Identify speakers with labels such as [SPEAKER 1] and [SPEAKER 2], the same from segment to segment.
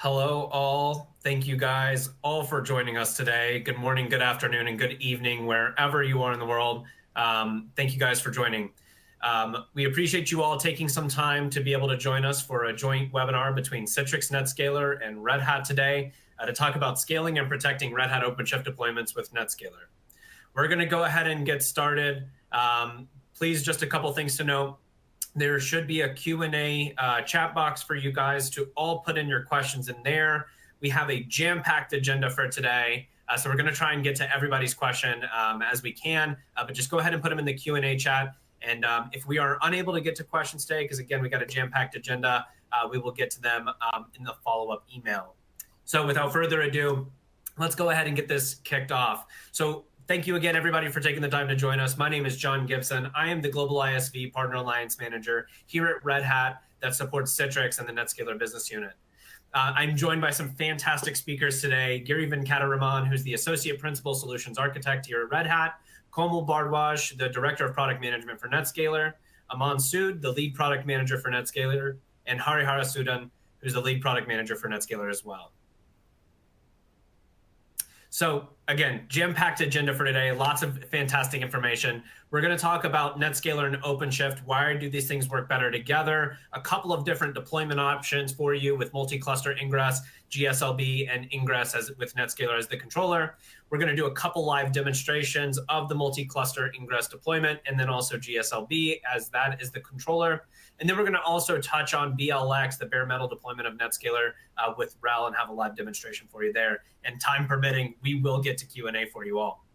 [SPEAKER 1] Hello, all. Thank you guys all for joining us today. Good morning, good afternoon, and good evening, wherever you are in the world. Thank you guys for joining. We appreciate you all taking some time to be able to join us for a joint webinar between Citrix, NetScaler, and Red Hat today to talk about scaling and protecting Red Hat OpenShift deployments with NetScaler. We're going to go ahead and get started. Please, just a couple things to note. There should be a Q&A chat box for you guys to all put in your questions in there. We have a jam-packed agenda for today, so we're going to try and get to everybody's question as we can, but just go ahead and put them in the Q&A chat. And if we are unable to get to questions today, because again, we got a jam-packed agenda, we will get to them in the follow-up email. So without further ado, let's go ahead and get this kicked off. So thank you again, everybody, for taking the time to join us. My name is John Gibson. I am the Global ISV Partner Alliance Manager here at Red Hat that supports Citrix and the NetScaler business unit. I'm joined by some fantastic speakers today. Giri Venkataraman, who's the Associate Principal Solutions Architect here at Red Hat. Komal Bhardwaj, the Director of Product Management for NetScaler. Aman Sood, the Lead Product Manager for NetScaler. And Harihara Sudan, who's the Lead Product Manager for NetScaler as well. So again, jam-packed agenda for today, lots of fantastic information. We're going to talk about NetScaler and OpenShift. Why do these things work better together? A couple of different deployment options for you with Multi-Cluster Ingress, GSLB, and Ingress with NetScaler as the controller. We're going to do a couple live demonstrations of the Multi-Cluster Ingress deployment, and then also GSLB as that is the controller. And then we're going to also touch on BLX, the bare metal deployment of NetScaler with RHEL, and have a live demonstration for you there. And time permitting, we will get to Q&A for you all.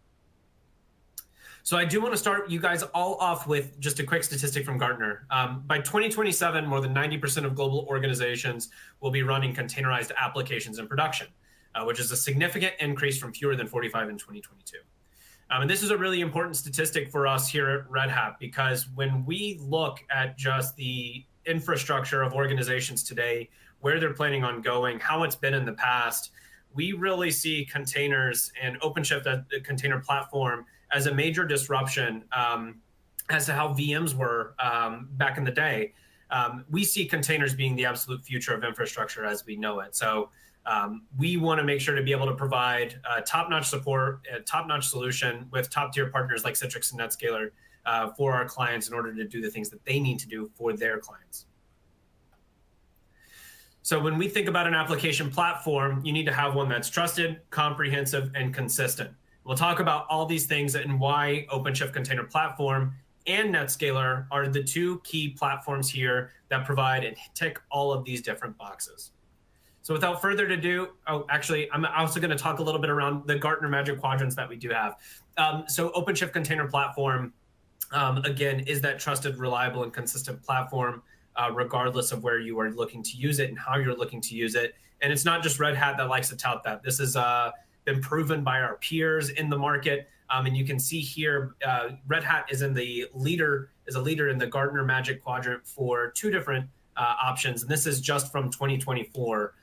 [SPEAKER 1] So I do want to start you guys all off with just a quick statistic from Gartner. By 2027, more than 90% of global organizations will be running containerized applications in production, which is a significant increase from fewer than 45 in 2022. And this is a really important statistic for us here at Red Hat, because when we look at just the infrastructure of organizations today, where they're planning on going, how it's been in the past, we really see containers and OpenShift as the container platform as a major disruption as to how VMs were back in the day. We see containers being the absolute future of infrastructure as we know it. So we want to make sure to be able to provide top-notch support, a top-notch solution with top-tier partners like Citrix and NetScaler for our clients in order to do the things that they need to do for their clients. So when we think about an application platform, you need to have one that's trusted, comprehensive, and consistent. We'll talk about all these things and why OpenShift Container Platform and NetScaler are the two key platforms here that provide and tick all of these different boxes. So without further ado, actually, I'm also going to talk a little bit around the Gartner Magic Quadrants that we do have. So OpenShift Container Platform, again, is that trusted, reliable, and consistent platform, regardless of where you are looking to use it and how you're looking to use it. And it's not just Red Hat that likes to tout that. This has been proven by our peers in the market. And you can see here, Red Hat is a leader in the Gartner Magic Quadrant for two different options. And this is just from 2024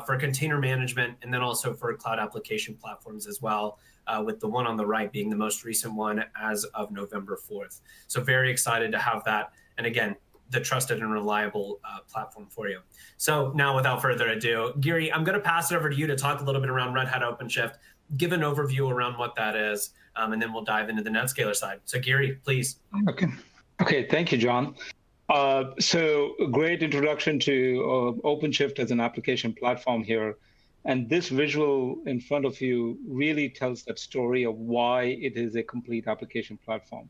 [SPEAKER 1] for container management, and then also for cloud application platforms as well, with the one on the right being the most recent one as of November 4th. So very excited to have that. And again, the trusted and reliable platform for you. So now, without further ado, Giri, I'm going to pass it over to you to talk a little bit around Red Hat OpenShift, give an overview around what that is, and then we'll dive into the NetScaler side. So Giri, please.
[SPEAKER 2] Okay. Thank you, John. So great introduction to OpenShift as an application platform here. And this visual in front of you really tells that story of why it is a complete application platform.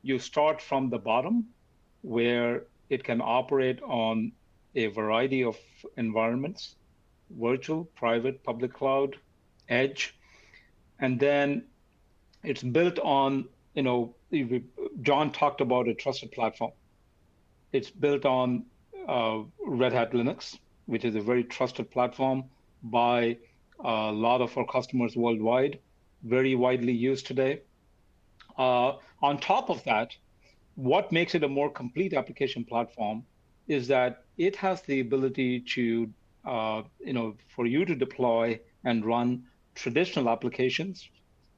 [SPEAKER 2] You start from the bottom, where it can operate on a variety of environments: virtual, private, public cloud, edge. And then it's built on, John talked about a trusted platform. It's built on Red Hat Linux, which is a very trusted platform by a lot of our customers worldwide, very widely used today. On top of that, what makes it a more complete application platform is that it has the ability to, for you to deploy and run traditional applications.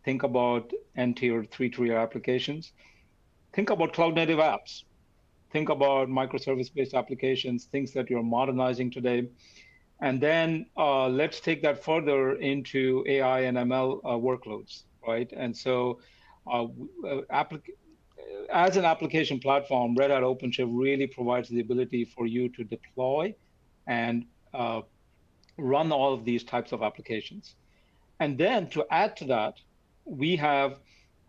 [SPEAKER 2] Think about N-tier, 3-tier applications. Think about cloud-native apps. Think about microservice-based applications, things that you're modernizing today. And then let's take that further into AI and ML workloads, right? And so as an application platform, Red Hat OpenShift really provides the ability for you to deploy and run all of these types of applications. And then to add to that, we have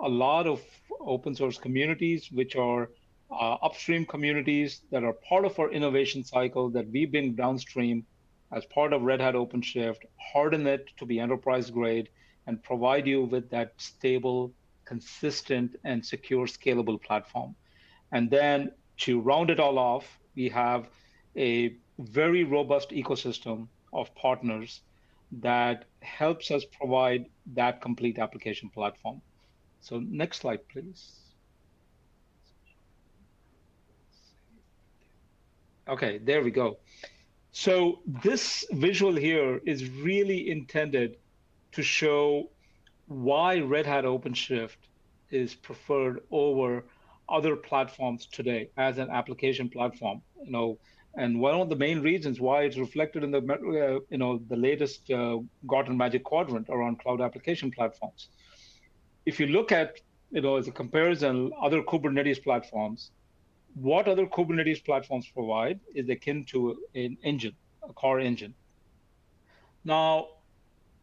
[SPEAKER 2] a lot of open source communities, which are upstream communities that are part of our innovation cycle that we bring downstream as part of Red Hat OpenShift, harden it to be enterprise grade, and provide you with that stable, consistent, and secure scalable platform. And then to round it all off, we have a very robust ecosystem of partners that helps us provide that complete application platform. So next slide, please. Okay, there we go. So this visual here is really intended to show why Red Hat OpenShift is preferred over other platforms today as an application platform. And one of the main reasons why it's reflected in the the latest Gartner Magic Quadrant around cloud application platforms. If you look at as a comparison, other Kubernetes platforms, what other Kubernetes platforms provide is akin to an engine, a car engine. Now,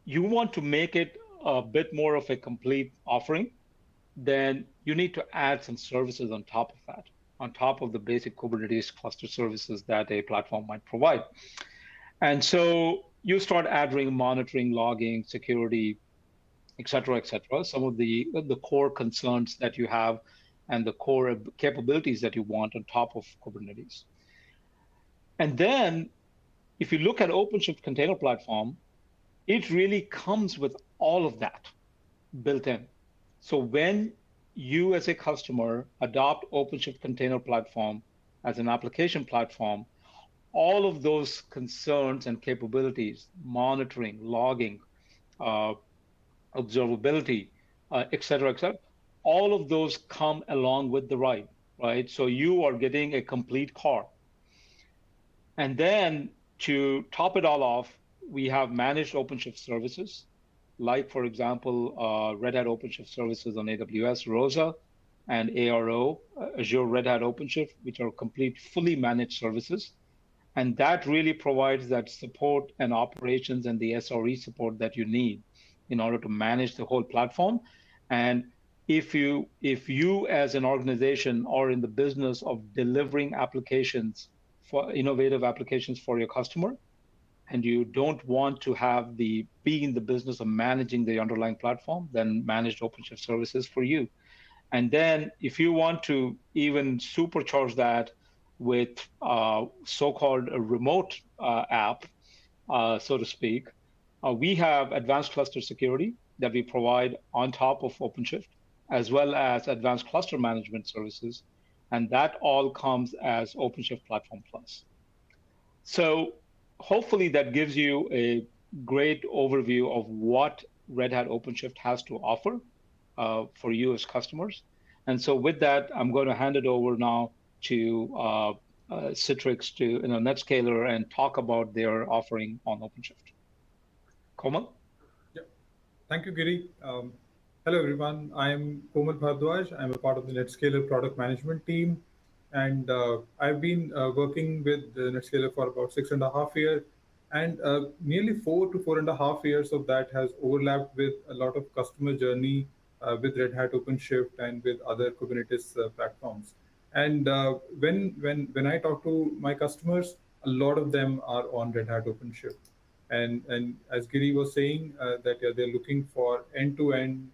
[SPEAKER 2] you want to make it a bit more of a complete offering, then you need to add some services on top of that, on top of the basic Kubernetes cluster services that a platform might provide. And so you start adding monitoring, logging, security, et cetera, some of the core concerns that you have and the core capabilities that you want on top of Kubernetes. And then if you look at OpenShift Container Platform, it really comes with all of that built in. So when you as a customer adopt OpenShift Container Platform as an application platform, all of those concerns and capabilities, monitoring, logging, observability, et cetera, all of those come along with the ride, right? So you are getting a complete car. And then to top it all off, we have managed OpenShift services, like, for example, Red Hat OpenShift services on AWS, ROSA, and ARO, Azure Red Hat OpenShift, which are complete, fully managed services. And that really provides that support and operations and the SRE support that you need in order to manage the whole platform. And if you as an organization are in the business of delivering applications, for innovative applications for your customer, and you don't want to be in the business of managing the underlying platform, then managed OpenShift services for you. And then if you want to even supercharge that with so-called a remote app, so to speak, we have advanced cluster security that we provide on top of OpenShift, as well as advanced cluster management services. And that all comes as OpenShift Platform Plus. So hopefully that gives you a great overview of what Red Hat OpenShift has to offer for you as customers. And so with that, I'm going to hand it over now to Citrix, to NetScaler, and talk about their offering on OpenShift. Komal?
[SPEAKER 3] Yeah. Thank you, Giri. Hello, everyone. I'm Komal Bhardwaj. I'm a part of the NetScaler product management team. And I've been working with NetScaler for about 6.5 years. And nearly 4 to 4.5 years of that has overlapped with a lot of customer journey with Red Hat OpenShift and with other Kubernetes platforms. And when I talk to my customers, a lot of them are on Red Hat OpenShift. And as Giri was saying, that they're looking for end-to-end,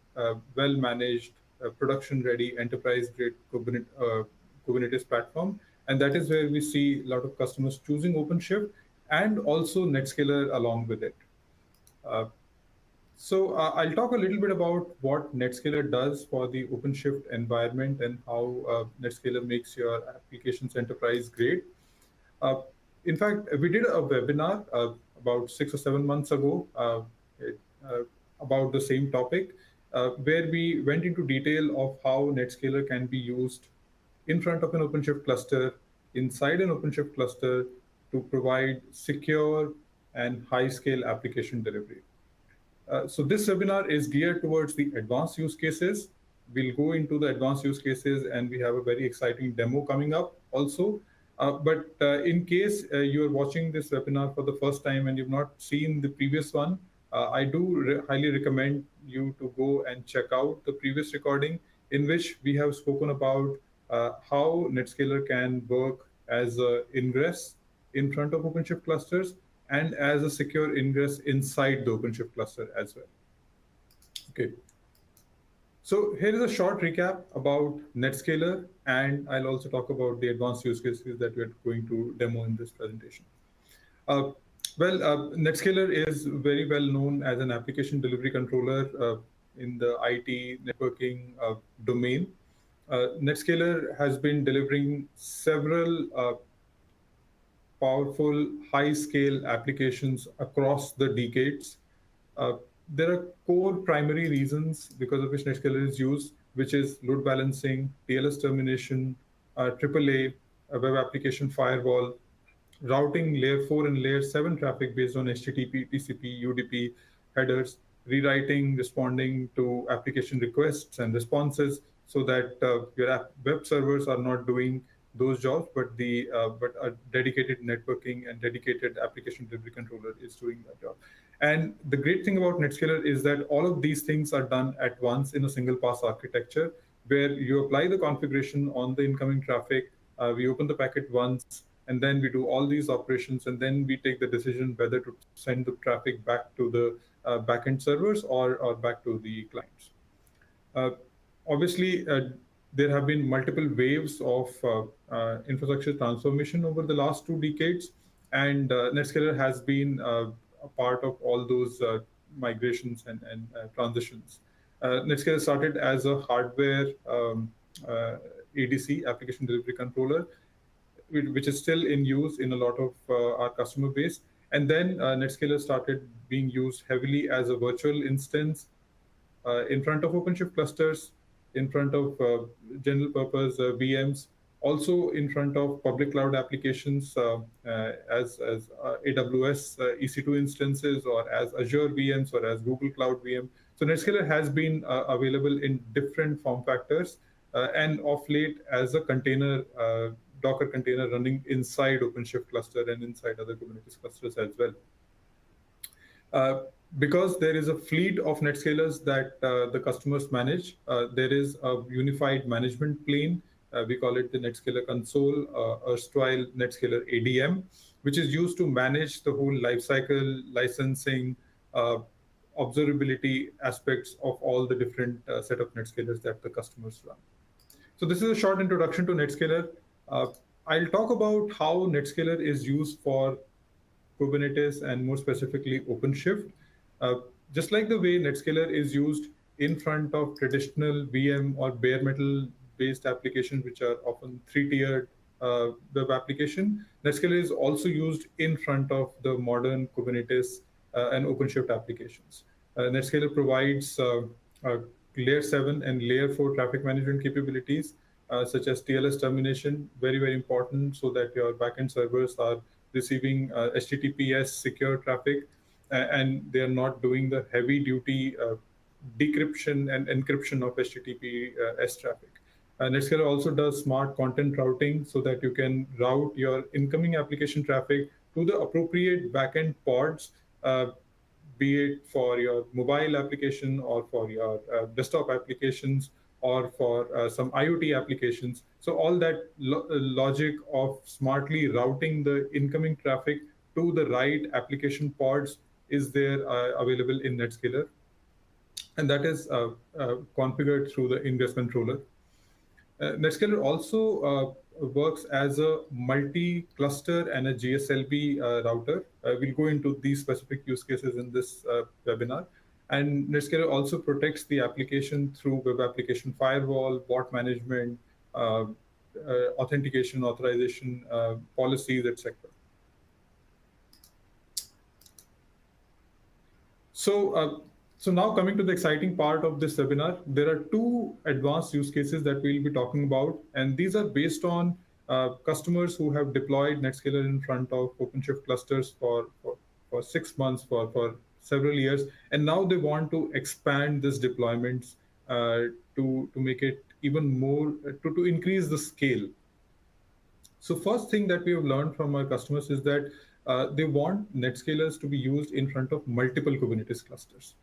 [SPEAKER 3] well-managed, production-ready, enterprise-grade Kubernetes platform. And that is where we see a lot of customers choosing OpenShift and also NetScaler along with it. So I'll talk a little bit about what NetScaler does for the OpenShift environment and how NetScaler makes your applications enterprise grade. In fact, we did a webinar about 6 or 7 months ago about the same topic, where we went into detail of how NetScaler can be used in front of an OpenShift cluster, inside an OpenShift cluster, to provide secure, and high-scale application delivery. So this webinar is geared towards the advanced use cases. We'll go into the advanced use cases, and we have a very exciting demo coming up also. But in case you're watching this webinar for the first time and you've not seen the previous one, I do highly recommend you to go and check out the previous recording, in which we have spoken about how NetScaler can work as an ingress in front of OpenShift clusters and as a secure ingress inside the OpenShift cluster as well. Okay. So here is a short recap about NetScaler, and I'll also talk about the advanced use cases that we're going to demo in this presentation. NetScaler is very well known as an application delivery controller in the IT networking domain. NetScaler has been delivering several powerful, high-scale applications across the decades. There are core primary reasons because of which NetScaler is used, which is load balancing, TLS termination, AAA, a web application firewall, routing layer 4 and layer 7 traffic based on HTTP, TCP, UDP headers, rewriting, responding to application requests and responses so that your web servers are not doing those jobs, but a dedicated networking and dedicated application delivery controller is doing that job. And the great thing about NetScaler is that all of these things are done at once in a single pass architecture, where you apply the configuration on the incoming traffic, we open the packet once, and then we do all these operations, and then we take the decision whether to send the traffic back to the backend servers or back to the clients. Obviously, there have been multiple waves of infrastructure transformation over the last 2 decades, and NetScaler has been a part of all those migrations and transitions. NetScaler started as a hardware ADC, application delivery controller, which is still in use in a lot of our customer base. And then NetScaler started being used heavily as a virtual instance in front of OpenShift clusters, in front of general purpose VMs, also in front of public cloud applications as AWS EC2 instances, or as Azure VMs, or as Google Cloud VM. So NetScaler has been available in different form factors, and of late as a container, Docker container running inside OpenShift cluster and inside other Kubernetes clusters as well. Because there is a fleet of NetScalers that the customers manage, there is a unified management plane. We call it the NetScaler console, erstwhile NetScaler ADM, which is used to manage the whole lifecycle, licensing, observability aspects of all the different set of NetScalers that the customers run. So this is a short introduction to NetScaler. I'll talk about how NetScaler is used for Kubernetes and more specifically OpenShift. Just like the way NetScaler is used in front of traditional VM or bare metal based applications, which are often 3-tiered web application, NetScaler is also used in front of the modern Kubernetes and OpenShift applications. NetScaler provides layer 7 and layer 4 traffic management capabilities, such as TLS termination, very, very important, so that your backend servers are receiving HTTPS secure traffic, and they are not doing the heavy duty decryption and encryption of HTTPS traffic. NetScaler also does smart content routing so that you can route your incoming application traffic to the appropriate backend pods, be it for your mobile application or for your desktop applications or for some IoT applications. So all that logic of smartly routing the incoming traffic to the right application pods is there available in NetScaler. And that is configured through the ingress controller. NetScaler also works as a multi-cluster and a GSLB router. We'll go into these specific use cases in this webinar. And NetScaler also protects the application through web application firewall, bot management, authentication, authorization, policies, etc. So now coming to the exciting part of this webinar, there are 2 advanced use cases that we'll be talking about. And these are based on customers who have deployed NetScaler in front of OpenShift clusters for for 6 months, for several years, and now they want to expand this deployments to make it even more, to increase the scale. So first thing that we have learned from our customers is that they want NetScalers to be used in front of multiple Kubernetes clusters.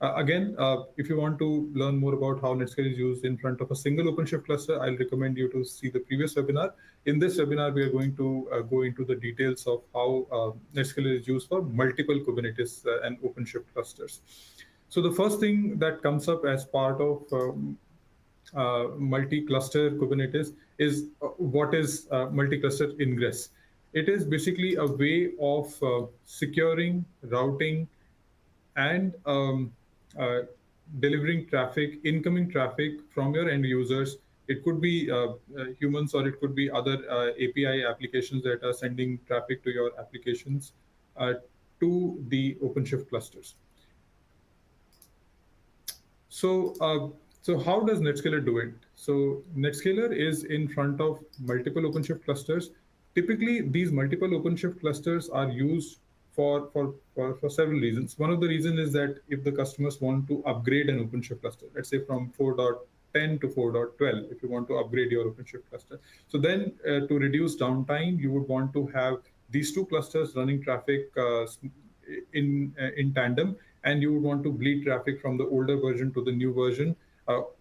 [SPEAKER 3] Again, if you want to learn more about how NetScaler is used in front of a single OpenShift cluster, I'll recommend you to see the previous webinar. In this webinar, we are going to go into the details of how NetScaler is used for multiple Kubernetes and OpenShift clusters. So the first thing that comes up as part of multi-cluster Kubernetes is what is multi-cluster ingress. It is basically a way of securing, routing, and delivering traffic, incoming traffic from your end users. It could be humans, or it could be other API applications that are sending traffic to your applications to the OpenShift clusters. So how does NetScaler do it? So NetScaler is in front of multiple OpenShift clusters. Typically, these multiple OpenShift clusters are used for several reasons. One of the reasons is that if the customers want to upgrade an OpenShift cluster, let's say from 4.10 to 4.12, if you want to upgrade your OpenShift cluster. So then to reduce downtime, you would want to have these two clusters running traffic in tandem, and you would want to bleed traffic from the older version to the new version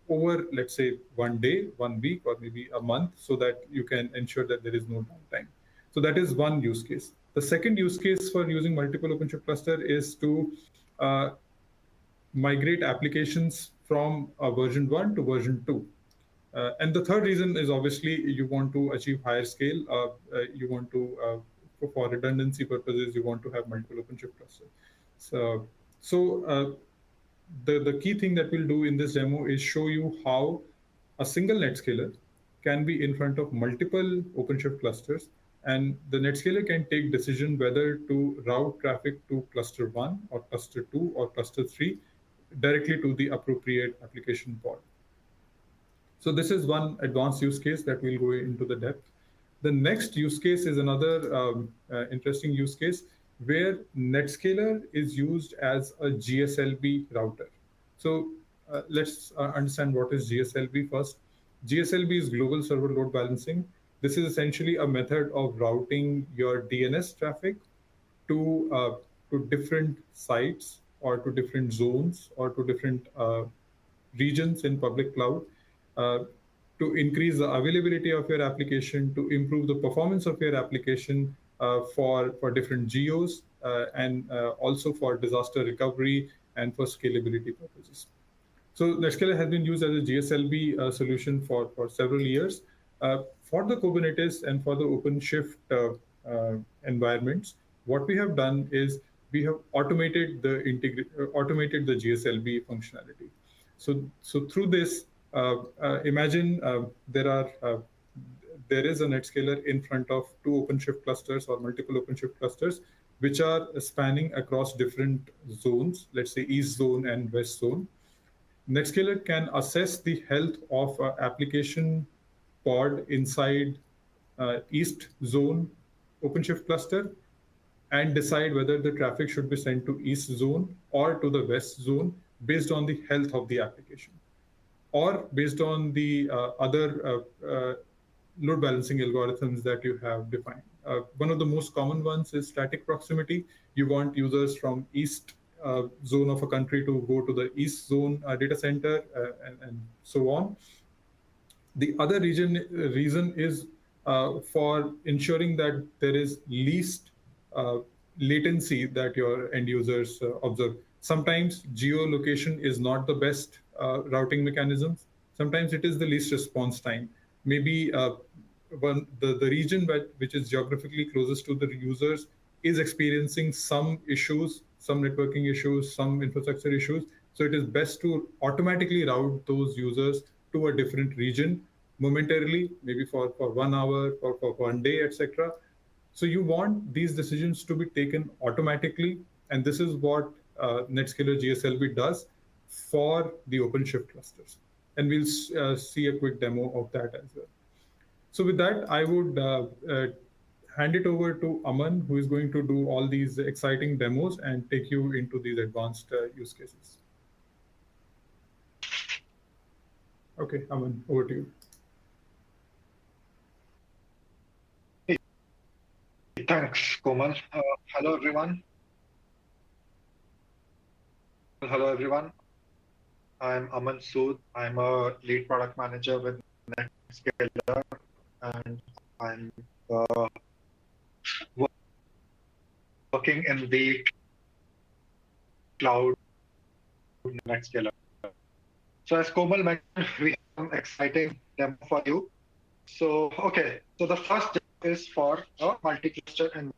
[SPEAKER 3] over, let's say, 1 day, 1 week, or maybe a month, so that you can ensure that there is no downtime. So that is one use case. The second use case for using multiple OpenShift cluster is to migrate applications from version 1 to version 2. And the third reason is obviously you want to achieve higher scale. You want to, for redundancy purposes, you want to have multiple OpenShift clusters. So the key thing that we'll do in this demo is show you how a single NetScaler can be in front of multiple OpenShift clusters, and the NetScaler can take decision whether to route traffic to cluster 1 or cluster 2 or cluster 3 directly to the appropriate application pod. So this is one advanced use case that we'll go into the depth. The next use case is another interesting use case where NetScaler is used as a GSLB router. So let's understand what is GSLB first. GSLB is Global Server Load Balancing. This is essentially a method of routing your DNS traffic to different sites, or to different zones, or to different regions in public cloud, to increase the availability of your application, to improve the performance of your application for different geos, and also for disaster recovery and for scalability purposes. So NetScaler has been used as a GSLB solution for several years. For the Kubernetes and for the OpenShift environments, what we have done is we have automated the GSLB functionality. So through this, imagine there is a NetScaler in front of two OpenShift clusters or multiple OpenShift clusters, which are spanning across different zones, let's say East Zone and West Zone. NetScaler can assess the health of an application pod inside East Zone OpenShift cluster and decide whether the traffic should be sent to East Zone or to the West Zone based on the health of the application, or based on the other load balancing algorithms that you have defined. One of the most common ones is static proximity. You want users from East zone of a country to go to the East Zone data center, and so on. The other reason is for ensuring that there is least latency that your end users observe. Sometimes geolocation is not the best routing mechanisms. Sometimes it is the least response time. Maybe the region which is geographically closest to the users is experiencing some issues, some networking issues, some infrastructure issues. So it is best to automatically route those users to a different region momentarily, maybe for 1 hour, for 1 day, etc. So you want these decisions to be taken automatically, and this is what NetScaler GSLB does for the OpenShift clusters. And we'll see a quick demo of that as well. So with that, I would hand it over to Aman, who is going to do all these exciting demos and take you into these advanced use cases. Okay, Aman, over to you.
[SPEAKER 4] Thanks, Komal. Hello, everyone. Hello, everyone. I'm Aman Sood. I'm a lead product manager with NetScaler, and I'm working in the cloud NetScaler. So as Komal mentioned, we have some exciting demo for you. So, okay, so the first demo is for a multi-cluster. And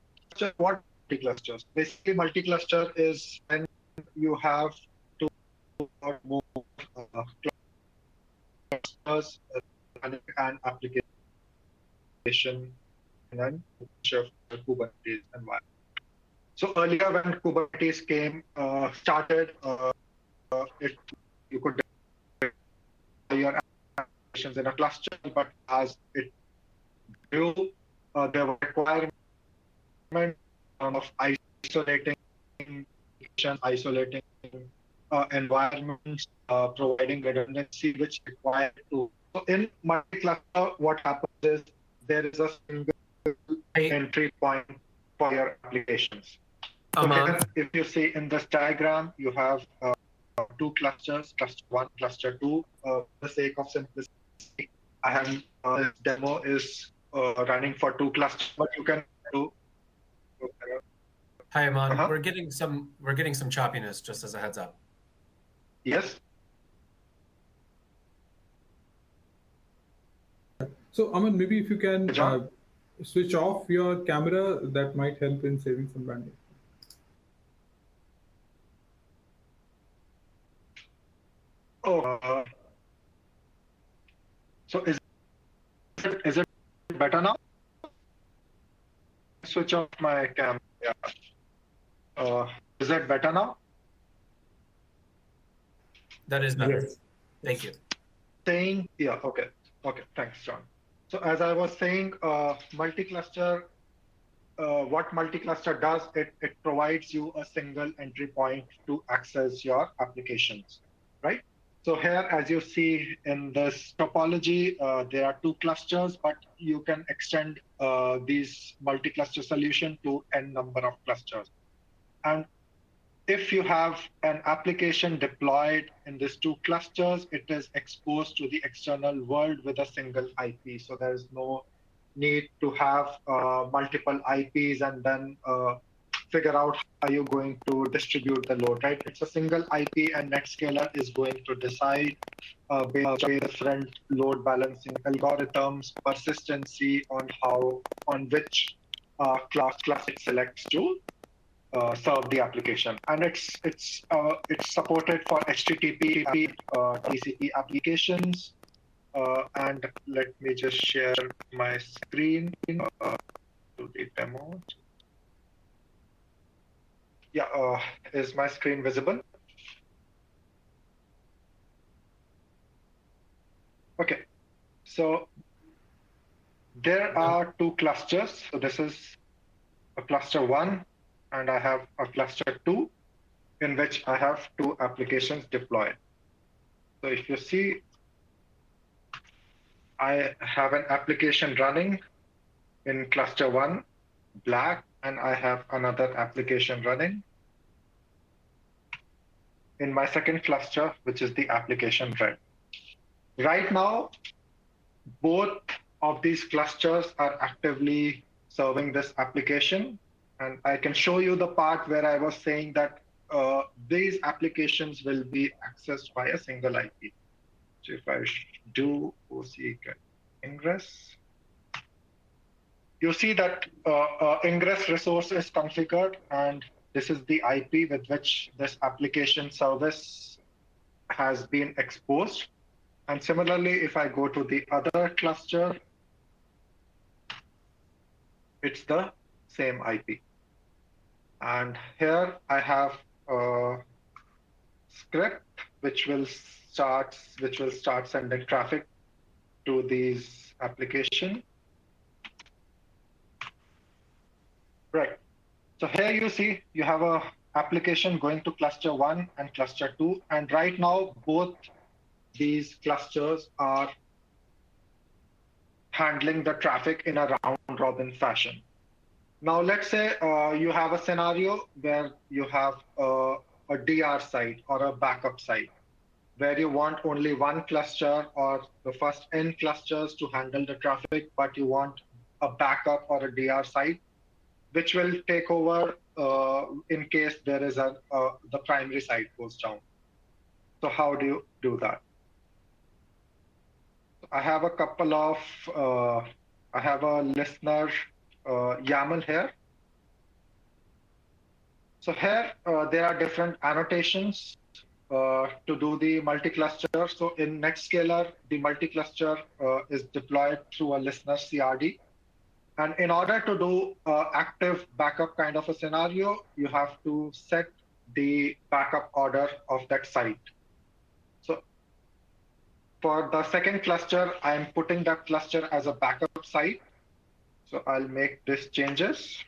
[SPEAKER 4] what multi-clusters? Basically, multi-cluster is when you have to move clusters running an application and shift Kubernetes environment. So earlier, when Kubernetes started, you could deploy your applications in a cluster, but as it grew, there were requirements of isolating environments, providing redundancy, which required to. So in multi-cluster, what happens is there is a single entry point for your applications. So here, if you see in this diagram, you have two clusters, cluster 1, cluster 2. For the sake of simplicity, I have this demo is running for 2 clusters, but you can do.
[SPEAKER 1] Hi, Aman. We're getting some choppiness, just as a heads up.
[SPEAKER 4] Yes.
[SPEAKER 3] So Aman, maybe if you can switch off your camera, that might help in saving some bandwidth.
[SPEAKER 4] Oh, so is it better now? Switch off my camera. Yeah. Is it better now?
[SPEAKER 1] That is better.
[SPEAKER 3] Yes.
[SPEAKER 1] Thank you.
[SPEAKER 4] Okay. Thanks, John. So as I was saying, multi-cluster. What multi-cluster does, it provides you a single entry point to access your applications, right? So here, as you see in this topology, there are 2 clusters, but you can extend these multi-cluster solution to n number of clusters. And if you have an application deployed in these 2 clusters, it is exposed to the external world with a single IP. So there is no need to have multiple IPs and then figure out how you're going to distribute the load, right? It's a single IP, and NetScaler is going to decide based on different load balancing algorithms, persistency on which class it selects to serve the application. And it's supported for HTTP, TCP applications. And let me just share my screen to the demo. Yeah, is my screen visible? Okay, so there are 2 clusters. So this is a cluster 1, and I have a cluster 2, in which I have 2 applications deployed. So if you see, I have an application running in cluster 1, black, and I have another application running in my second cluster, which is the application red. Right now, both of these clusters are actively serving this application. And I can show you the part where I was saying that these applications will be accessed by a single IP. So if I do OC ingress, you see that ingress resource is configured, and this is the IP with which this application service has been exposed. And similarly, if I go to the other cluster, it's the same IP. And here I have a script which will start sending traffic to these applications. Right. So here you see you have a application going to cluster 1 and cluster 2. And right now, both these clusters are handling the traffic in a round robin fashion. Now, let's say you have a scenario where you have a DR site or a backup site where you want only one cluster or the first N clusters to handle the traffic, but you want a backup or a DR site, which will take over in case there is the primary site goes down. So how do you do that? I have a couple of, I have a listener YAML here. So here there are different annotations to do the multi-cluster. So in NetScaler, the multi-cluster is deployed through a listener CRD. And in order to do active backup kind of a scenario, you have to set the backup order of that site. So for the second cluster, I'm putting that cluster as a backup site. So I'll make these changes.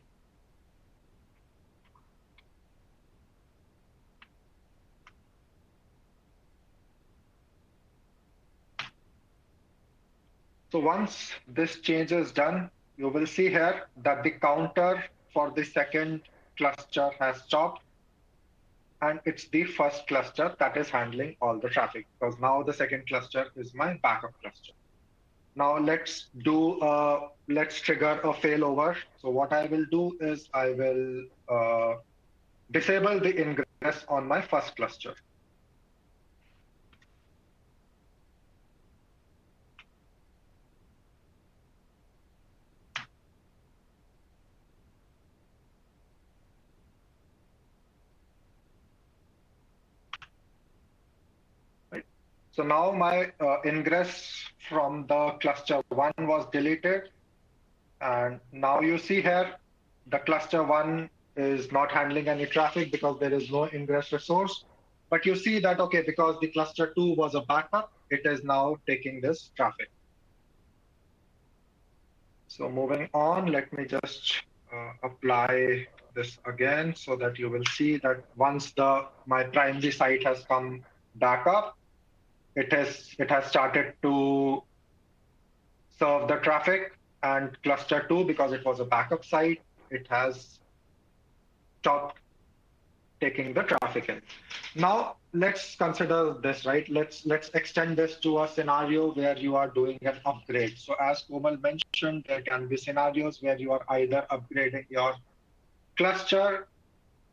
[SPEAKER 4] So once this change is done, you will see here that the counter for the second cluster has stopped. And it's the first cluster that is handling all the traffic, because now the second cluster is my backup cluster. Now let's trigger a failover. So what I will do is I will disable the ingress on my first cluster. So now my ingress from the cluster 1 was deleted. And now you see here, the cluster 1 is not handling any traffic because there is no ingress resource. But you see that, okay, because the cluster 2 was a backup, it is now taking this traffic. So moving on, let me just apply this again so that you will see that once my primary site has come back up, it has started to serve the traffic, and cluster 2, because it was a backup site, it has stopped taking the traffic in. Now let's consider this, right? Let's extend this to a scenario where you are doing an upgrade. So as Komal mentioned, there can be scenarios where you are either upgrading your cluster,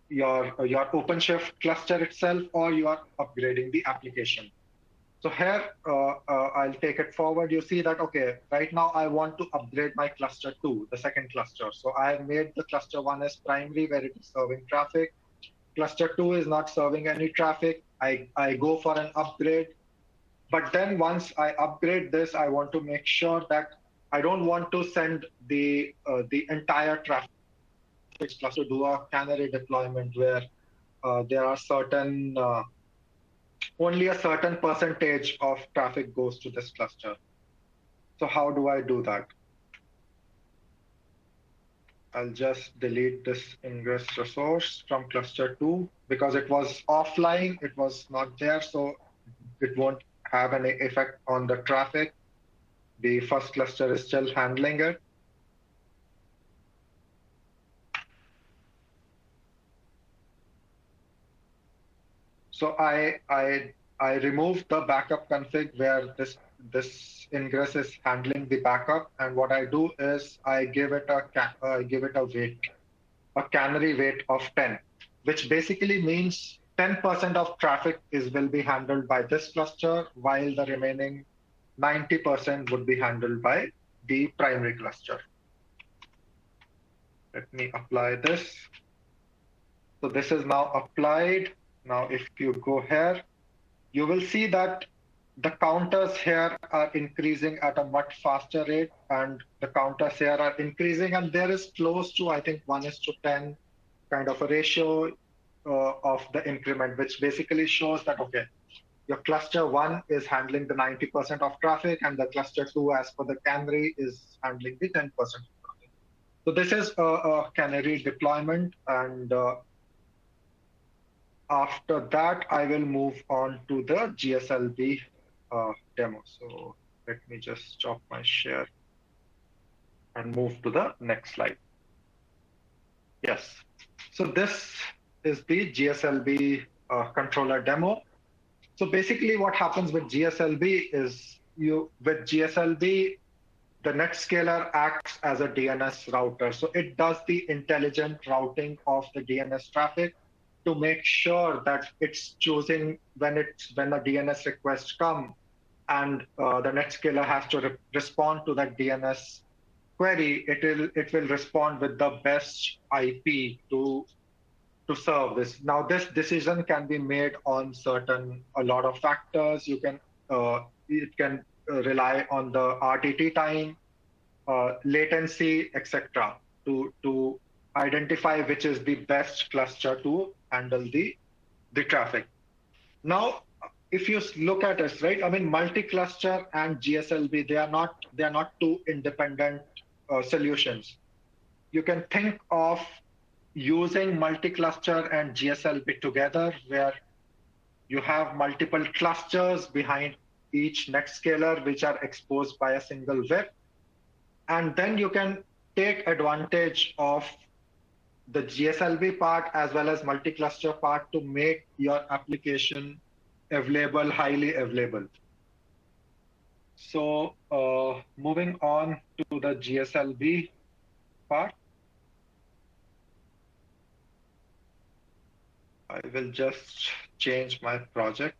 [SPEAKER 4] your OpenShift cluster itself, or you are upgrading the application. So here, I'll take it forward. You see that, okay, right now I want to upgrade my cluster 2, the second cluster. So I made the cluster 1 as primary, where it is serving traffic. Cluster 2 is not serving any traffic. I go for an upgrade. But then once I upgrade this, I want to make sure that I don't want to send the entire traffic cluster to do a canary deployment where there are only a certain percentage of traffic goes to this cluster. So how do I do that? I'll just delete this ingress resource from cluster 2 because it was offline, it was not there, so it won't have any effect on the traffic. The first cluster is still handling it. So I removed the backup config where this ingress is handling the backup, and what I do is I give it a weight, a canary weight of 10, which basically means 10% of traffic will be handled by this cluster, while the remaining 90% would be handled by the primary cluster. Let me apply this. So this is now applied. Now, if you go here, you will see that the counters here are increasing at a much faster rate, and the counters here are increasing, and there is close to, I think, 1:10 kind of a ratio of the increment, which basically shows that, okay, your cluster 1 is handling the 90% of traffic, and the cluster 2, as per the canary, is handling the 10% of traffic. So this is a canary deployment, and after that, I will move on to the GSLB demo. So let me just stop my share and move to the next slide. Yes. So this is the GSLB controller demo. So basically what happens with GSLB is with GSLB, the NetScaler acts as a DNS router. So it does the intelligent routing of the DNS traffic to make sure that it's choosing when the DNS requests come and the NetScaler has to respond to that DNS query, it will respond with the best IP to serve this. Now, this decision can be made on a lot of factors. It can rely on the RTT time, latency, etc., to identify which is the best cluster to handle the traffic. Now, if you look at this, right? I mean, multi-cluster and GSLB, they are not two independent solutions. You can think of using multi-cluster and GSLB together, where you have multiple clusters behind each NetScaler, which are exposed by a single web. And then you can take advantage of the GSLB part as well as multi-cluster part to make your application available, highly available. So moving on to the GSLB part, I will just change my project.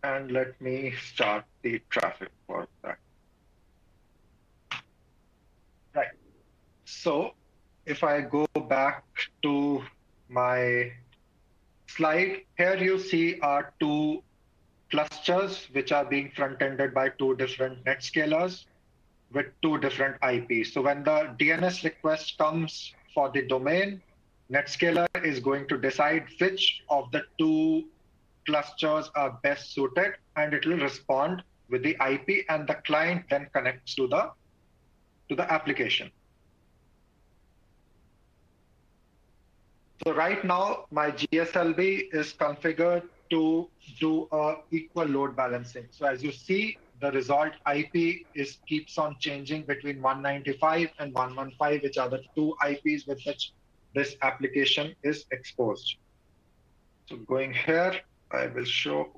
[SPEAKER 4] And let me start the traffic for that. Right. So if I go back to my slide, here you see our two clusters, which are being front-ended by two different NetScalers with two different IPs. So when the DNS request comes for the domain, NetScaler is going to decide which of the two clusters are best suited, and it will respond with the IP, and the client then connects to the application. So right now, my GSLB is configured to do a equal load balancing. So as you see, the result IP keeps on changing between 195 and 115, which are the two IPs with which this application is exposed. So going here, I will show.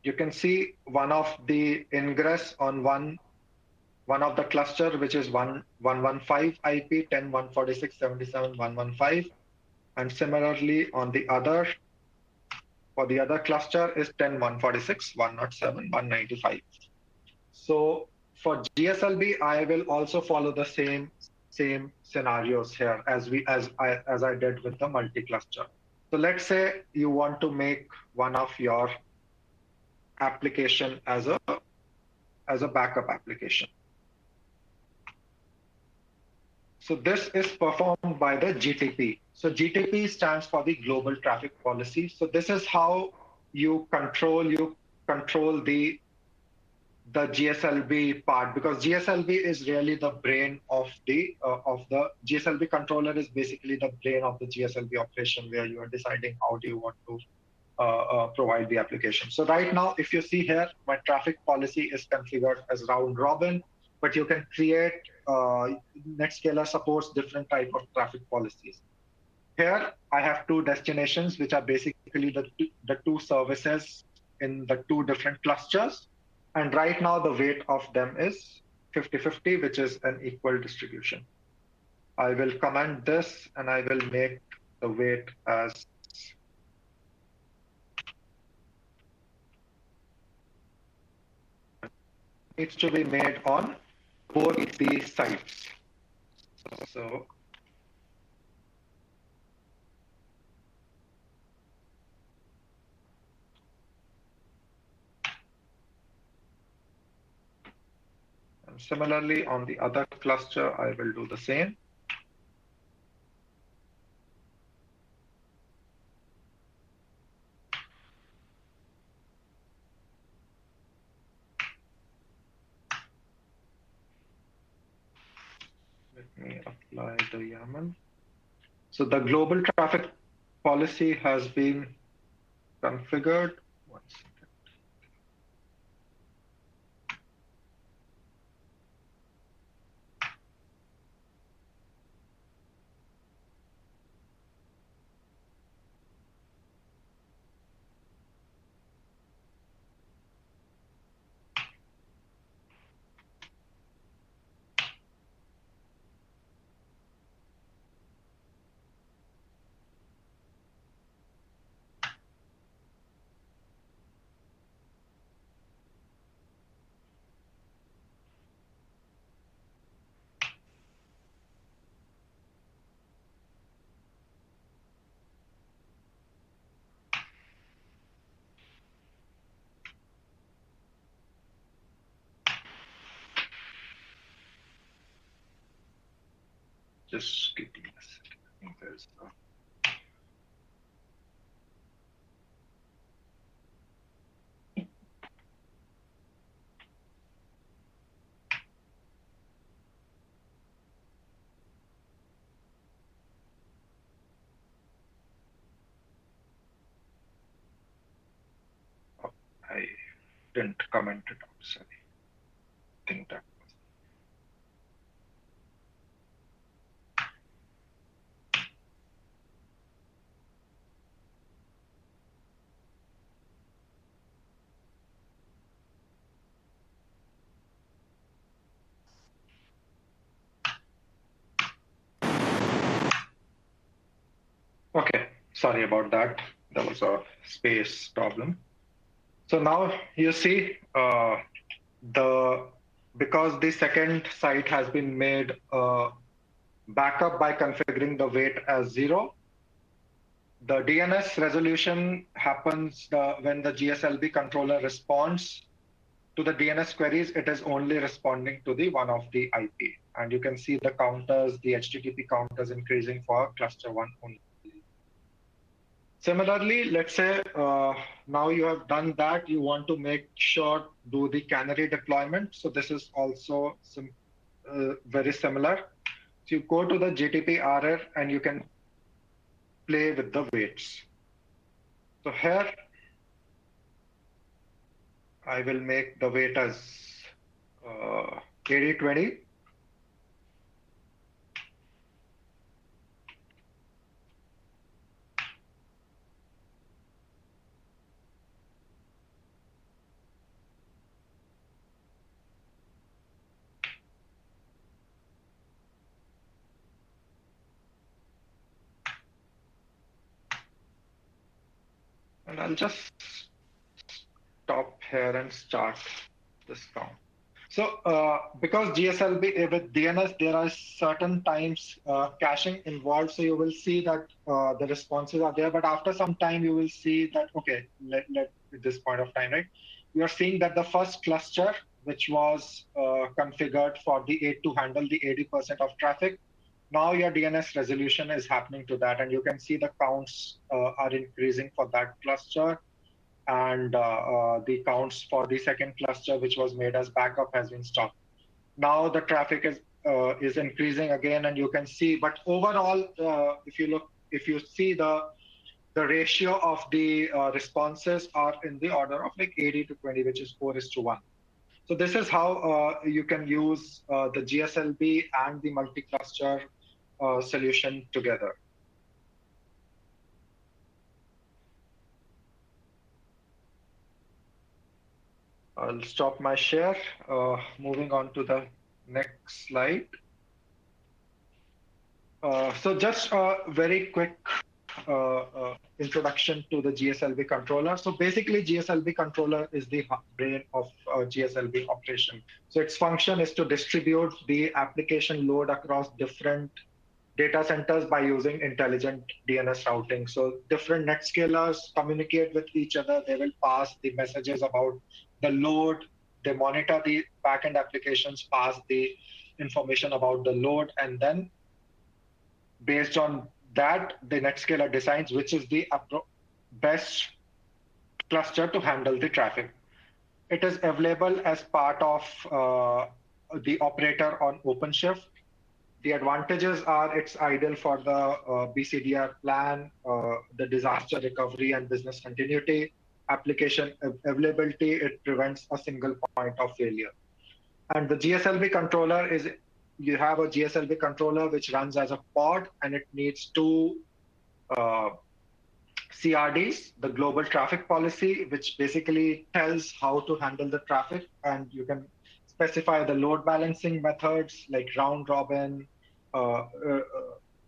[SPEAKER 4] You can see one of the ingress on one of the cluster, which is 115 IP, 10.146.77.115. And similarly on the other, for the other cluster is 10.146.107.195. So for GSLB, I will also follow the same scenarios here as I did with the multi-cluster. So let's say you want to make one of your application as a backup application. So this is performed by the GTP. So GTP stands for the Global Traffic Policy. So this is how you control the GSLB part, because GSLB is really the brain of the GSLB controller is basically the brain of the GSLB operation, where you are deciding how do you want to provide the application. So right now, if you see here, my traffic policy is configured as round robin, but you can create, NetScaler supports different type of traffic policies. Here, I have two destinations, which are basically the two services in the two different clusters. And right now, the weight of them is 50-50, which is an equal distribution. I will comment this, and I will make the weight as needs to be made on both the sides. So and similarly, on the other cluster, I will do the same. Let me apply the YAML. So the global traffic policy has been configured. One second. Just give me a second. I think there's I didn't comment it out. Sorry. I think that was. Okay, sorry about that. There was a space problem. So now you see because the second site has been made backup by configuring the weight as 0. The DNS resolution happens when the GSLB controller responds to the DNS queries. It is only responding to the one of the IP. And you can see the counters, the HTTP counters increasing for cluster 1 only. Similarly, let's say now you have done that, you want to make sure do the canary deployment. So this is also very similar. So you go to the GTP-RR and you can play with the weights. So here, I will make the weight as 8020. And I'll just stop here and start this count. So because GSLB with DNS, there are certain times caching involved. So you will see that the responses are there, but after some time you will see that, okay, let at this point of time, right? You are seeing that the first cluster, which was configured for the 8 to handle the 80% of traffic, now your DNS resolution is happening to that. And you can see the counts are increasing for that cluster. And the counts for the second cluster, which was made as backup, has been stopped. Now the traffic is increasing again, and you can see. But overall, if you see the ratio of the responses are in the order of like 80 to 20, which is 4:1. So this is how you can use the GSLB and the multi-cluster solution together. I'll stop my share. Moving on to the next slide. So just a very quick introduction to the GSLB controller. So basically, GSLB controller is the brain of GSLB operation. So its function is to distribute the application load across different data centers by using intelligent DNS routing. So different NetScalers communicate with each other. They will pass the messages about the load. They monitor the backend applications, pass the information about the load, and then based on that, the NetScaler decides which is the best cluster to handle the traffic. It is available as part of the operator on OpenShift. The advantages are it's ideal for the BCDR plan, the disaster recovery and business continuity, application availability. It prevents a single point of failure. And the GSLB controller is, you have a GSLB controller which runs as a pod, and it needs two CRDs, the global traffic policy, which basically tells how to handle the traffic. And you can specify the load balancing methods like round robin,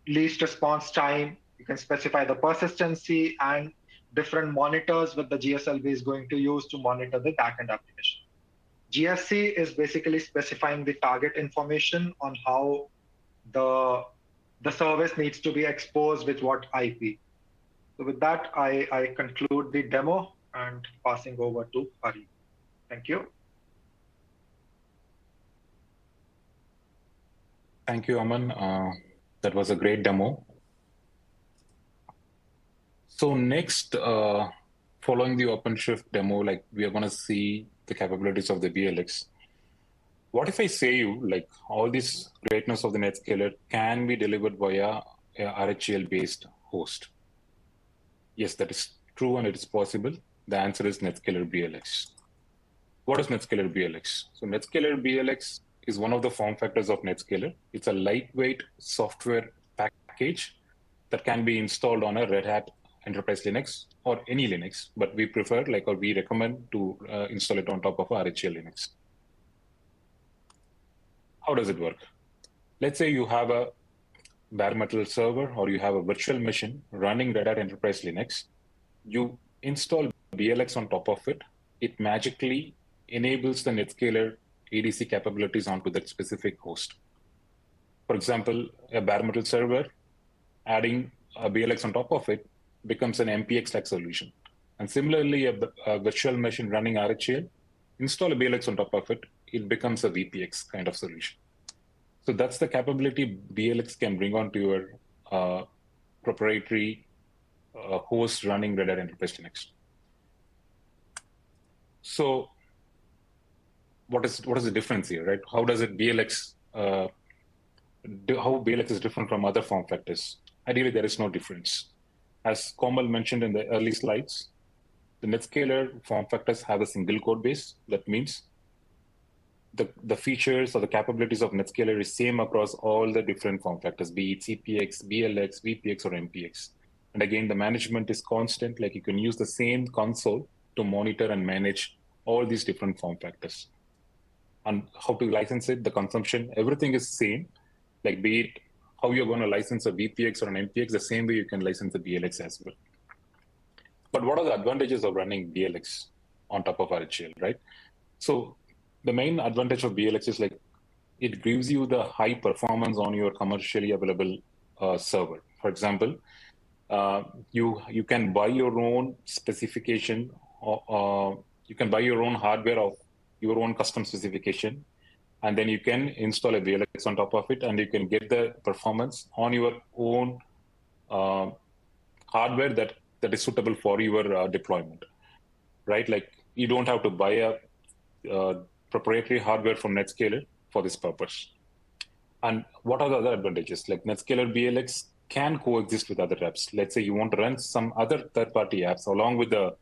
[SPEAKER 4] least response time. You can specify the persistency and different monitors that the GSLB is going to use to monitor the backend application. GSC is basically specifying the target information on how the service needs to be exposed with what IP. So with that, I conclude the demo and passing over to Hari. Thank you.
[SPEAKER 5] Thank you, Aman. That was a great demo. So next, following the OpenShift demo, like we are going to see the capabilities of the BLX. What if I say you, like all this greatness of the NetScaler can be delivered via a RHEL-based host? Yes, that is true and it is possible. The answer is NetScaler BLX. What is NetScaler BLX? So NetScaler BLX is one of the form factors of NetScaler. It's a lightweight software package that can be installed on a Red Hat Enterprise Linux or any Linux, but we prefer, or we recommend to install it on top of RHEL Linux. How does it work? Let's say you have a bare metal server or you have a virtual machine running Red Hat Enterprise Linux. You install BLX on top of it. It magically enables the NetScaler ADC capabilities onto that specific host. For example, a bare metal server, adding a BLX on top of it becomes an MPX-like solution. And similarly, a virtual machine running RHEL, install a BLX on top of it, it becomes a VPX kind of solution. So that's the capability BLX can bring onto your proprietary host running Red Hat Enterprise Linux. So what is the difference here, right? How does it BLX, how BLX is different from other form factors? Ideally, there is no difference. As Komal mentioned in the early slides, the NetScaler form factors have a single code base. That means the features or the capabilities of NetScaler is same across all the different form factors, be it CPX, BLX, VPX, or MPX. And again, the management is constant, like you can use the same console to monitor and manage all these different form factors. And how to license it, the consumption, everything is same, like be it how you're going to license a VPX or an MPX, the same way you can license a BLX as well. But what are the advantages of running BLX on top of RHEL, right? So the main advantage of BLX is like it gives you the high performance on your commercially available server. For example, you can buy your own specification, or you can buy your own hardware of your own custom specification, and then you can install a BLX on top of it, and you can get the performance on your own hardware that is suitable for your deployment, right? Like you don't have to buy a proprietary hardware from NetScaler for this purpose. And what are the other advantages? Like NetScaler BLX can coexist with other apps. Let's say you want to run some other third-party apps along with the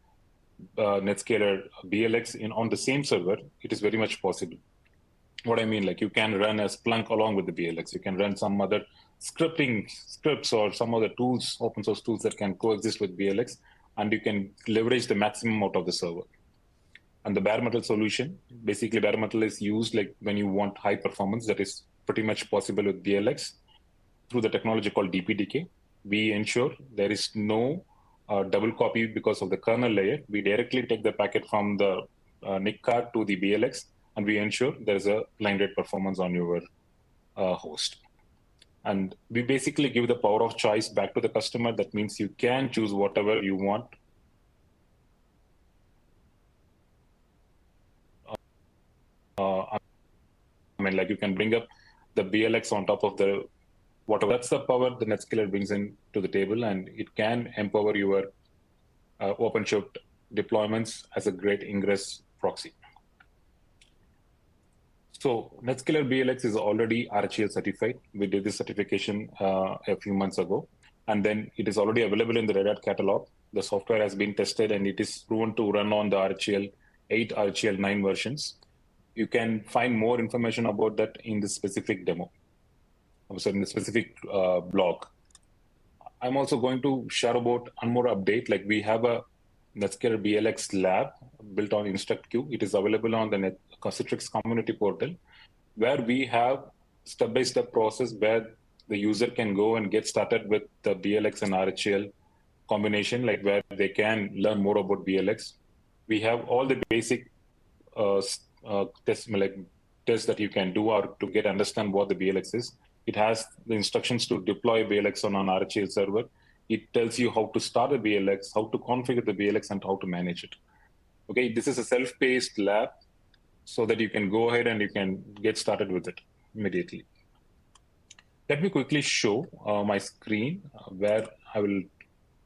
[SPEAKER 5] NetScaler BLX on the same server. It is very much possible. What I mean, like you can run a Splunk along with the BLX. You can run some other scripts or some other tools, open source tools that can coexist with BLX, and you can leverage the maximum out of the server. And the bare metal solution, basically bare metal is used like when you want high performance, that is pretty much possible with BLX through the technology called DPDK. We ensure there is no double copy because of the kernel layer. We directly take the packet from the NIC card to the BLX, and we ensure there's a line rate performance on your host. And we basically give the power of choice back to the customer. That means you can choose whatever you want. I mean, like you can bring up the BLX on top of the whatever. That's the power the NetScaler brings in to the table, and it can empower your OpenShift deployments as a great ingress proxy. So NetScaler BLX is already RHEL certified. We did this certification a few months ago, and then it is already available in the Red Hat catalog. The software has been tested, and it is proven to run on the RHEL 8, RHEL 9 versions. You can find more information about that in the specific demo, also in the specific blog. I'm also going to share about one more update. Like we have a NetScaler BLX lab built on InstructQ. It is available on the Citrix community portal, where we have step-by-step process where the user can go and get started with the BLX and RHEL combination, like where they can learn more about BLX. We have all the basic tests that you can do or to understand what the BLX is. It has the instructions to deploy BLX on an RHEL server. It tells you how to start a BLX, how to configure the BLX, and how to manage it. Okay, this is a self-paced lab so that you can go ahead and you can get started with it immediately. Let me quickly show my screen where I will,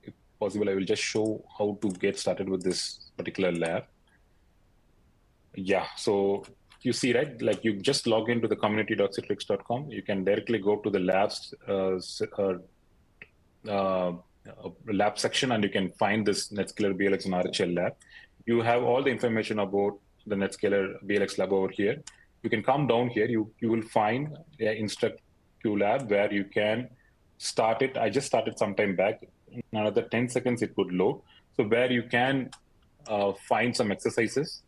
[SPEAKER 5] if possible, I will just show how to get started with this particular lab. Yeah, so you see, right, like you just log into the community.citrix.com. You can directly go to the labs lab section, and you can find this NetScaler BLX and RHEL lab. You have all the information about the NetScaler BLX lab over here. You can come down here. You will find the InstructQ lab where you can start it. I just started some time back. In another 10 seconds, it would load. So where you can find some exercises.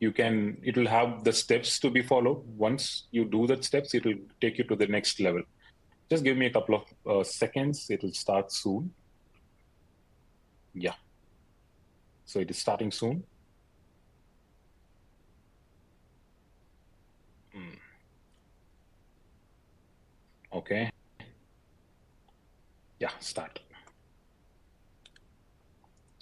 [SPEAKER 5] It will have the steps to be followed. Once you do the steps, it will take you to the next level. Just give me a couple of seconds. It will start soon. Yeah. So it is starting soon. Okay. Yeah, start.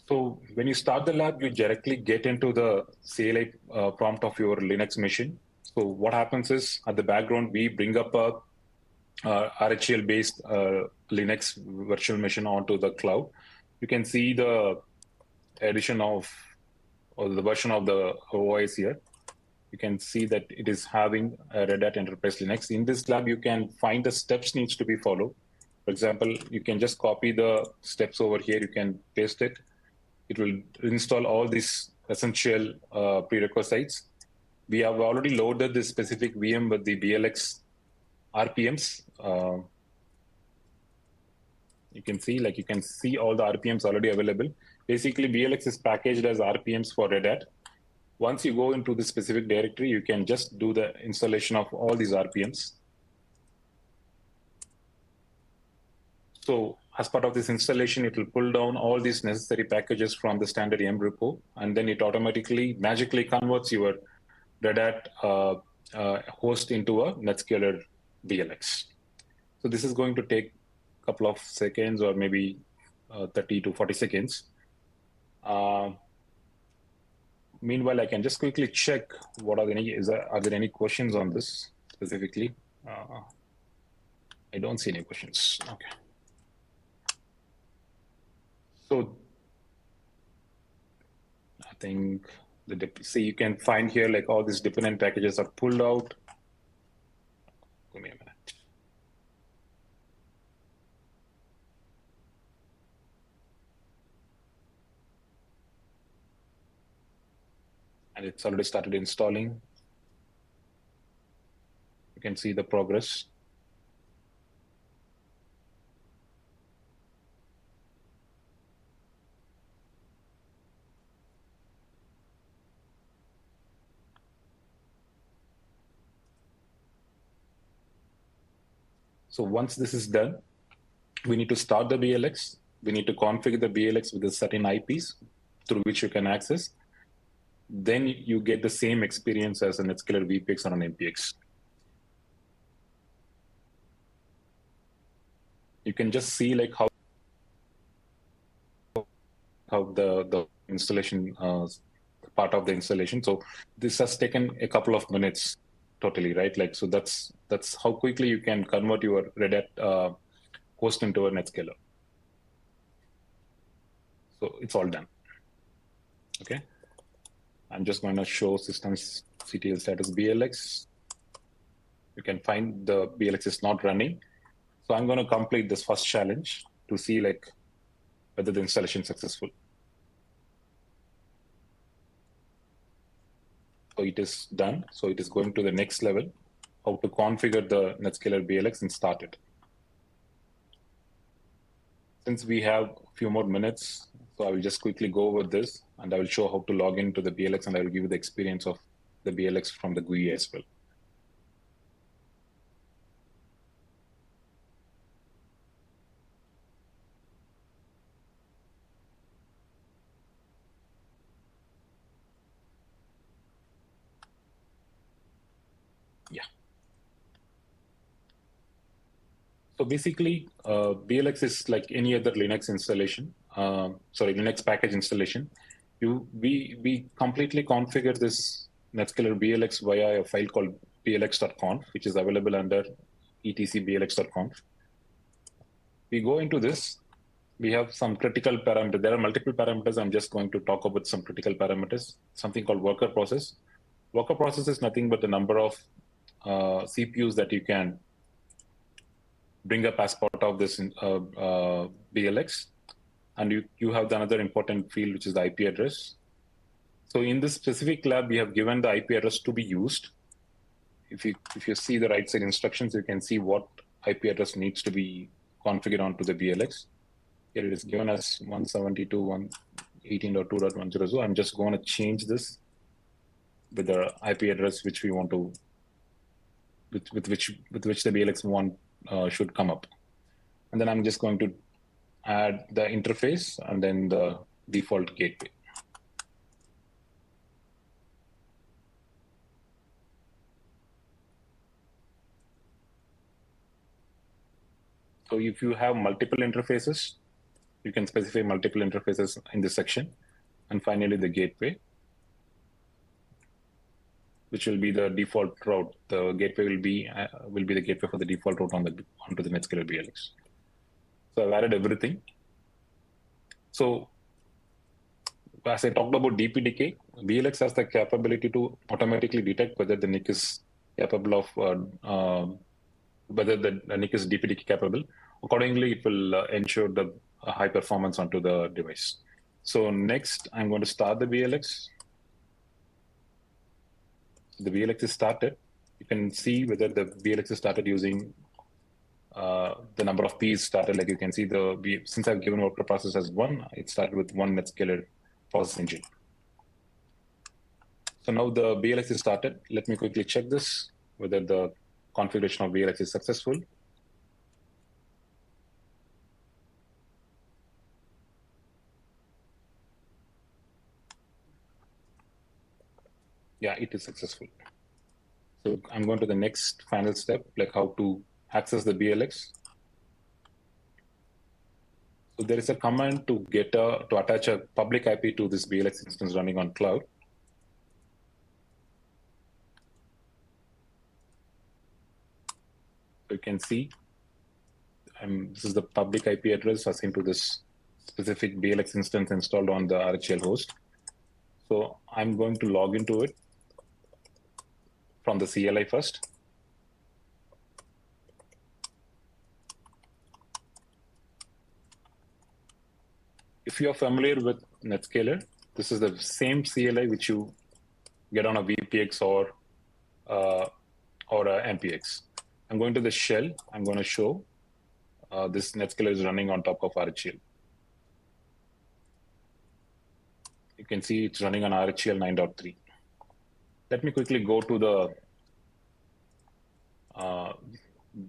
[SPEAKER 5] So when you start the lab, you directly get into the CLI prompt of your Linux machine. So what happens is, at the background, we bring up a RHEL-based Linux virtual machine onto the cloud. You can see the addition of, or the version of the OS here. You can see that it is having a Red Hat Enterprise Linux. In this lab, you can find the steps needs to be followed. For example, you can just copy the steps over here. You can paste it. It will install all these essential prerequisites. We have already loaded this specific VM with the BLX RPMs. You can see all the RPMs already available. Basically, BLX is packaged as RPMs for Red Hat. Once you go into the specific directory, you can just do the installation of all these RPMs. So as part of this installation, it will pull down all these necessary packages from the standard YAM repo, and then it automatically, magically converts your Red Hat host into a NetScaler BLX. So this is going to take a couple of seconds, or maybe 30 to 40 seconds. Meanwhile, I can just quickly check what are there any questions on this specifically? I don't see any questions. Okay. So I think see, you can find here like all these dependent packages are pulled out. Give me a minute. And it's already started installing. You can see the progress. So once this is done, we need to start the BLX. we need to configure the BLX with a certain IPs through which you can access. Then you get the same experience as a NetScaler VPX or an MPX. You can just see like how the installation part of the installation. So this has taken a couple of minutes totally, right? Like, so that's how quickly you can convert your Red Hat host into a NetScaler. So it's all done. Okay. I'm just going to show systems CTL status BLX. You can find the BLX is not running. So I'm going to complete this first challenge to see like whether the installation is successful. So it is done. So it is going to the next level, how to configure the NetScaler BLX and start it. Since we have a few more minutes, so I will just quickly go over this and I will show how to log into the BLX and I will give you the experience of the BLX from the GUI as well. Yeah. So basically, BLX is like any other Linux installation, Linux package installation. We completely configure this NetScaler BLX via a file called blx.conf, which is available under etc blx.conf. We go into this. We have some critical parameters. There are multiple parameters. I'm just going to talk about some critical parameters. Something called worker process. Worker process is nothing but the number of CPUs that you can bring up as part of this BLX. And you have another important field, which is the IP address. So in this specific lab, we have given the IP address to be used. If you see the right side instructions, you can see what IP address needs to be configured onto the BLX. Here it is given as 172.118.2.100. So I'm just going to change this with the IP address which we want to, with which the BLX should come up. And then I'm just going to add the interface and then the default gateway. So if you have multiple interfaces, you can specify multiple interfaces in this section. And finally, the gateway, which will be the default route. The gateway will be the gateway for the default route onto the NetScaler BLX. So I've added everything. So as I talked about DPDK, BLX has the capability to automatically detect whether the NIC is capable of whether the NIC is DPDK capable. Accordingly, it will ensure the high performance onto the device. So next, I'm going to start the BLX. The BLX is started. You can see whether the BLX is started using the number of P's started. Like you can see since I've given worker process as 1, it started with 1 NetScaler process engine. So now the BLX is started. Let me quickly check this, whether the configuration of BLX is successful. Yeah, it is successful. So I'm going to the next final step, like how to access the BLX. So there is a command to attach a public IP to this BLX instance running on cloud. So you can see this is the public IP address assigned to this specific BLX instance installed on the RHEL host. So I'm going to log into it from the CLI first. If you are familiar with NetScaler, this is the same CLI which you get on a VPX or a MPX. I'm going to the shell. I'm going to show this NetScaler is running on top of RHEL. You can see it's running on RHEL 9.3. Let me quickly go to the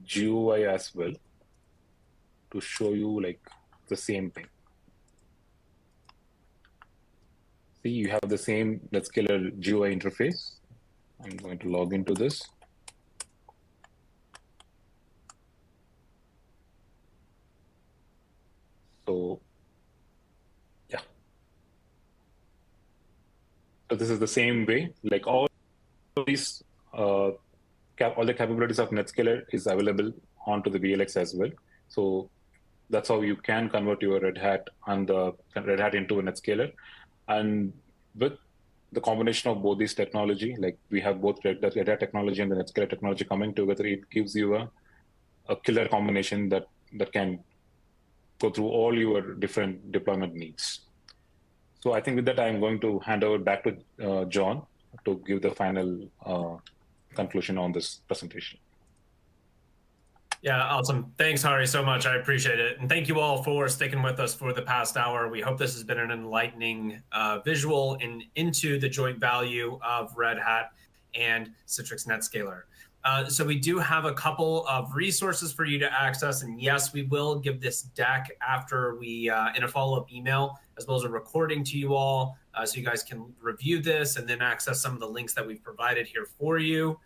[SPEAKER 5] GUI as well to show you like the same thing. See, you have the same NetScaler GUI interface. I'm going to log into this. So, yeah. So this is the same way, like all these, all the capabilities of NetScaler is available onto the BLX as well. So that's how you can convert your Red Hat and the Red Hat into a NetScaler. And with the combination of both these technology, like we have both Red Hat technology and the NetScaler technology coming together, it gives you a killer combination that can go through all your different deployment needs. So I think with that, I'm going to hand over back to John to give the final conclusion on this presentation.
[SPEAKER 1] Yeah, awesome. Thanks, Hari, so much. I appreciate it. And thank you all for sticking with us for the past hour. We hope this has been an enlightening visual into the joint value of Red Hat and Citrix NetScaler. So we do have a couple of resources for you to access. And yes, we will give this deck after we, in a follow-up email, as well as a recording to you all, so you guys can review this and then access some of the links that we've provided here for you.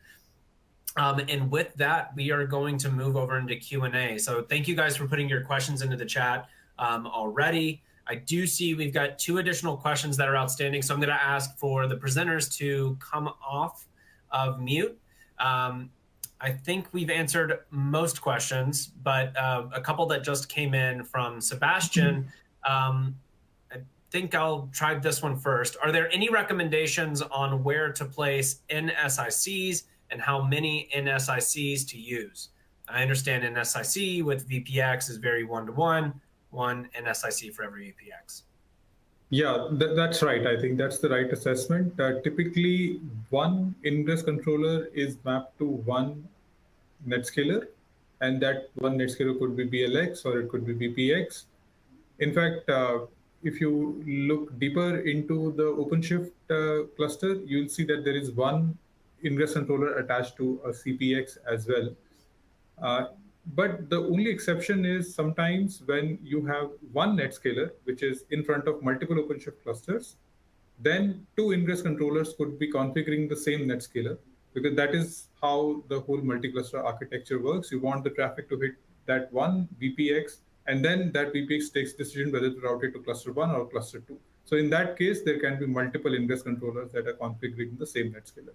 [SPEAKER 1] And with that, we are going to move over into Q&A. So thank you guys for putting your questions into the chat already. I do see we've got 2 additional questions that are outstanding. So I'm going to ask for the presenters to come off of mute. I think we've answered most questions, but a couple that just came in from Sebastian. I think I'll try this one first. Are there any recommendations on where to place NSICs and how many NSICs to use? I understand NSIC with VPX is very one-to-one, one NSIC for every VPX.
[SPEAKER 3] Yeah, that's right. I think that's the right assessment. Typically, one ingress controller is mapped to one NetScaler, and that one NetScaler could be BLX or it could be VPX. In fact, if you look deeper into the OpenShift cluster, you'll see that there is one ingress controller attached to a CPX as well. But the only exception is sometimes when you have one NetScaler, which is in front of multiple OpenShift clusters, then 2 ingress controllers could be configuring the same NetScaler, because that is how the whole multi-cluster architecture works. You want the traffic to hit that one VPX, and then that VPX takes decision whether to route it to cluster 1 or cluster 2. So in that case, there can be multiple ingress controllers that are configuring the same NetScaler.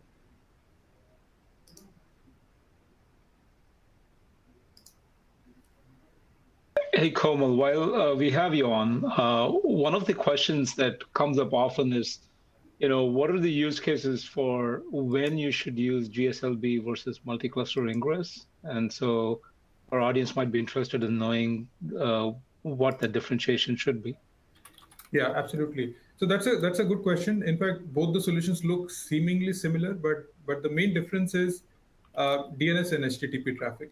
[SPEAKER 2] Hey, Komal, while we have you on, one of the questions that comes up often is, what are the use cases for when you should use GSLB versus multi-cluster ingress? And so our audience might be interested in knowing what the differentiation should be.
[SPEAKER 3] Yeah, absolutely. So that's a good question. In fact, both the solutions look seemingly similar, but the main difference is DNS and HTTP traffic.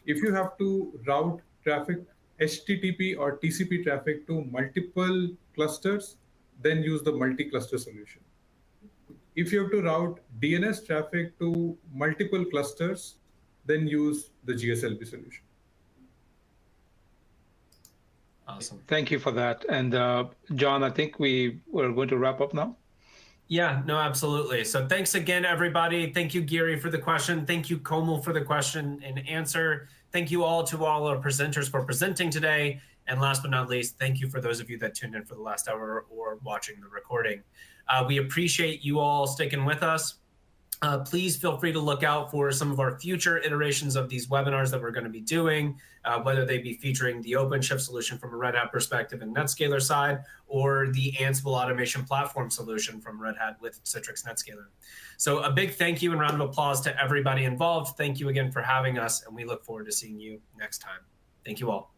[SPEAKER 3] If you have to route traffic, HTTP or TCP traffic to multiple clusters, then use the multi-cluster solution. If you have to route DNS traffic to multiple clusters, then use the GSLB solution.
[SPEAKER 1] Awesome.
[SPEAKER 2] Thank you for that. And John, I think we're going to wrap up now.
[SPEAKER 1] Yeah, no, absolutely. So thanks again, everybody. Thank you, Giri, for the question. Thank you, Komal, for the question and answer. Thank you all to all our presenters for presenting today. And last but not least, thank you for those of you that tuned in for the last hour or watching the recording. We appreciate you all sticking with us. Please feel free to look out for some of our future iterations of these webinars that we're going to be doing, whether they be featuring the OpenShift solution from a Red Hat perspective and NetScaler side, or the Ansible automation platform solution from Red Hat with Citrix NetScaler. So a big thank you and round of applause to everybody involved. Thank you again for having us, and we look forward to seeing you next time. Thank you all.